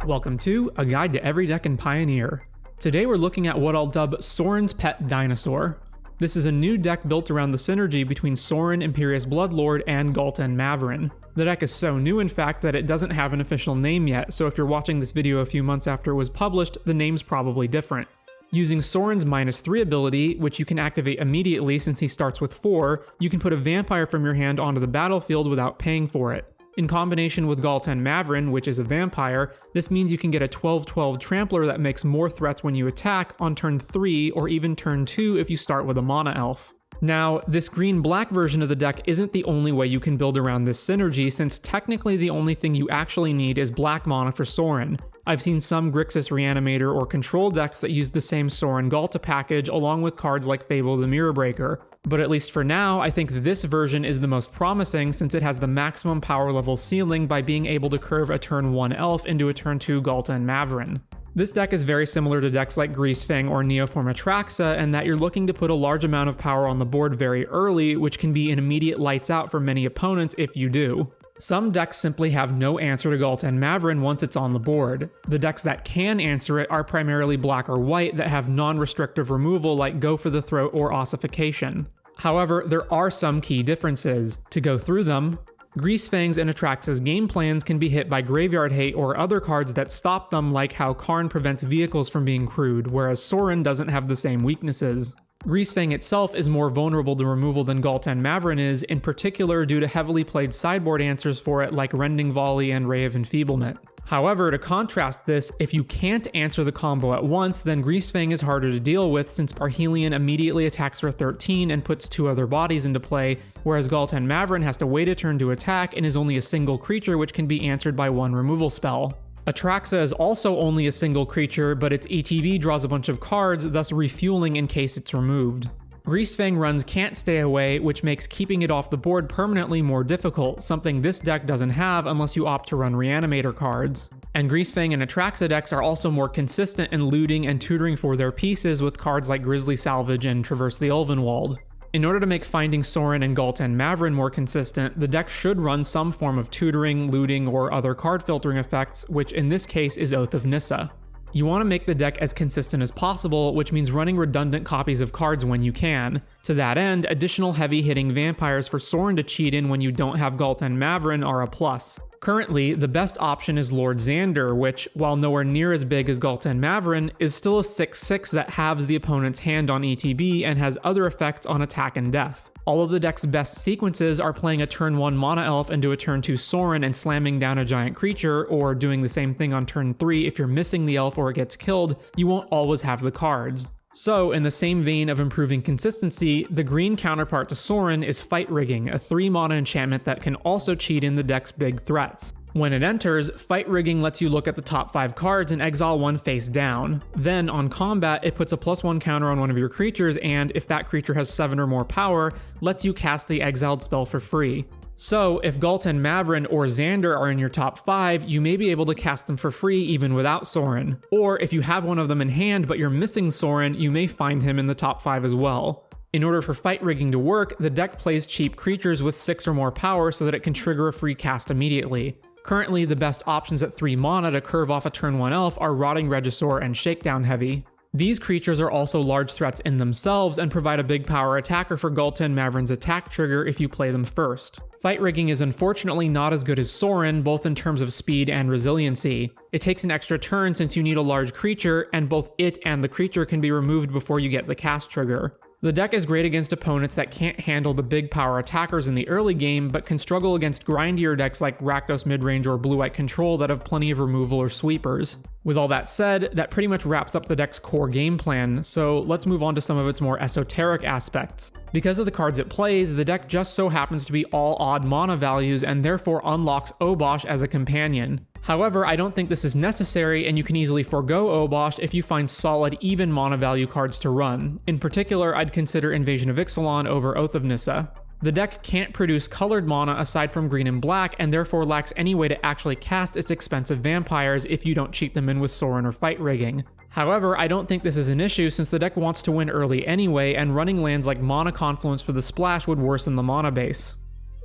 Welcome to A Guide to Every Deck in Pioneer. Today we're looking at what I'll dub Sorin's Pet Dinosaur. This is a new deck built around the synergy between Sorin, Imperious Bloodlord, and Galten Mavren. The deck is so new in fact that it doesn't have an official name yet, so if you're watching this video a few months after it was published, the name's probably different. Using Sorin's -3 ability, which you can activate immediately since he starts with 4, you can put a vampire from your hand onto the battlefield without paying for it. In combination with Galten Mavren, which is a vampire, this means you can get a 12/12 trampler that makes more threats when you attack on turn 3 or even turn 2 if you start with a mana elf. Now, this green-black version of the deck isn't the only way you can build around this synergy, since technically the only thing you actually need is black mana for Sorin. I've seen some Grixis Reanimator or Control decks that use the same Sorin Galta package along with cards like Fable the Mirror Breaker. But at least for now, I think this version is the most promising since it has the maximum power level ceiling by being able to curve a turn 1 elf into a turn 2 Galten Mavren. This deck is very similar to decks like Greasefang or Neoform Atraxa in that you're looking to put a large amount of power on the board very early, which can be an immediate lights out for many opponents if you do. Some decks simply have no answer to Galten Mavren once it's on the board. The decks that can answer it are primarily black or white that have non-restrictive removal like Go for the Throat or Ossification. However, there are some key differences. To go through them, Greasefang's and Atraxa's game plans can be hit by Graveyard Hate or other cards that stop them, like how Karn prevents vehicles from being crewed, whereas Sorin doesn't have the same weaknesses. Greasefang itself is more vulnerable to removal than Galten Mavren is, in particular due to heavily played sideboard answers for it like Rending Volley and Ray of Enfeeblement. However, to contrast this, if you can't answer the combo at once, then Greasefang is harder to deal with since Parhelion immediately attacks for 13 and puts 2 other bodies into play, whereas Galten Mavren has to wait a turn to attack and is only a single creature which can be answered by 1 removal spell. Atraxa is also only a single creature, but its ETB draws a bunch of cards, thus refueling in case it's removed. Greasefang runs Can't Stay Away, which makes keeping it off the board permanently more difficult, something this deck doesn't have unless you opt to run Reanimator cards. And Greasefang and Atraxa decks are also more consistent in looting and tutoring for their pieces with cards like Grisly Salvage and Traverse the Elvenwald. In order to make finding Sorin and Galten Mavren more consistent, the deck should run some form of tutoring, looting, or other card filtering effects, which in this case is Oath of Nissa. You want to make the deck as consistent as possible, which means running redundant copies of cards when you can. To that end, additional heavy-hitting vampires for Sorin to cheat in when you don't have Galten Mavren are a plus. Currently, the best option is Lord Xander, which, while nowhere near as big as Galten Mavren, is still a 6/6 that halves the opponent's hand on ETB and has other effects on attack and death. All of the deck's best sequences are playing a turn 1 mana elf into a turn 2 Sorin and slamming down a giant creature, or doing the same thing on turn 3 if you're missing the elf or it gets killed, you won't always have the cards. So, in the same vein of improving consistency, the green counterpart to Sorin is Fight Rigging, a 3 mana enchantment that can also cheat in the deck's big threats. When it enters, Fight Rigging lets you look at the top 5 cards and exile 1 face down. Then, on combat, it puts a +1 counter on one of your creatures and, if that creature has 7 or more power, lets you cast the exiled spell for free. So, if Galten Mavren or Xander are in your top 5, you may be able to cast them for free even without Sorin. Or, if you have one of them in hand but you're missing Sorin, you may find him in the top 5 as well. In order for Fight Rigging to work, the deck plays cheap creatures with 6 or more power so that it can trigger a free cast immediately. Currently, the best options at 3 mana to curve off a turn 1 elf are Rotting Regisaur and Shakedown Heavy. These creatures are also large threats in themselves and provide a big power attacker for Galten Mavren's attack trigger if you play them first. Fight Rigging is unfortunately not as good as Sorin, both in terms of speed and resiliency. It takes an extra turn since you need a large creature, and both it and the creature can be removed before you get the cast trigger. The deck is great against opponents that can't handle the big power attackers in the early game, but can struggle against grindier decks like Rakdos Midrange or Blue-White Control that have plenty of removal or sweepers. With all that said, that pretty much wraps up the deck's core game plan, so let's move on to some of its more esoteric aspects. Because of the cards it plays, the deck just so happens to be all odd mana values and therefore unlocks Obosh as a companion. However, I don't think this is necessary, and you can easily forego Obosh if you find solid even mana value cards to run. In particular, I'd consider Invasion of Ixalan over Oath of Nissa. The deck can't produce colored mana aside from green and black, and therefore lacks any way to actually cast its expensive vampires if you don't cheat them in with Sorin or Fight Rigging. However, I don't think this is an issue since the deck wants to win early anyway, and running lands like Mana Confluence for the splash would worsen the mana base.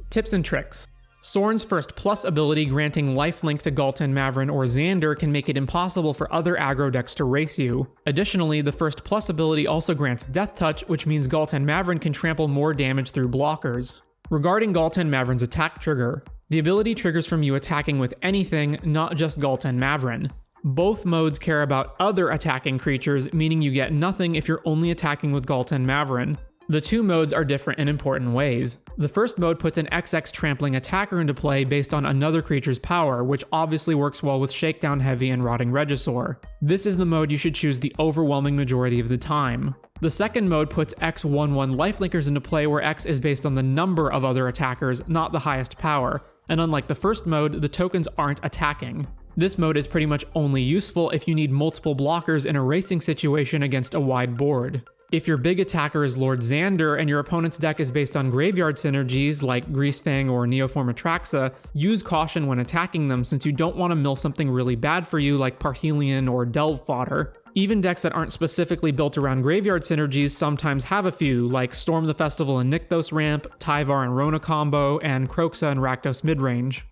Tips and tricks. Sorin's first plus ability granting lifelink to Galton, Mavren, or Xander can make it impossible for other aggro decks to race you. Additionally, the first plus ability also grants Death Touch, which means Galton Mavren can trample more damage through blockers. Regarding Galton Mavren's attack trigger, the ability triggers from you attacking with anything, not just Galton Mavren. Both modes care about other attacking creatures, meaning you get nothing if you're only attacking with Galton Mavren. The two modes are different in important ways. The first mode puts an XX trampling attacker into play based on another creature's power, which obviously works well with Shakedown Heavy and Rotting Regisaur. This is the mode you should choose the overwhelming majority of the time. The second mode puts X11 lifelinkers into play, where X is based on the number of other attackers, not the highest power, and unlike the first mode, the tokens aren't attacking. This mode is pretty much only useful if you need multiple blockers in a racing situation against a wide board. If your big attacker is Lord Xander and your opponent's deck is based on graveyard synergies like Greasefang or Neoform Atraxa, use caution when attacking them since you don't want to mill something really bad for you like Parhelion or Delve fodder. Even decks that aren't specifically built around graveyard synergies sometimes have a few, like Storm the Festival and Nykthos Ramp, Tyvar and Rona combo, and Kroxa and Rakdos midrange.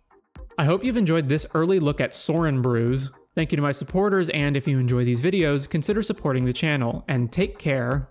I hope you've enjoyed this early look at Sorin brews. Thank you to my supporters, and if you enjoy these videos, consider supporting the channel, and take care.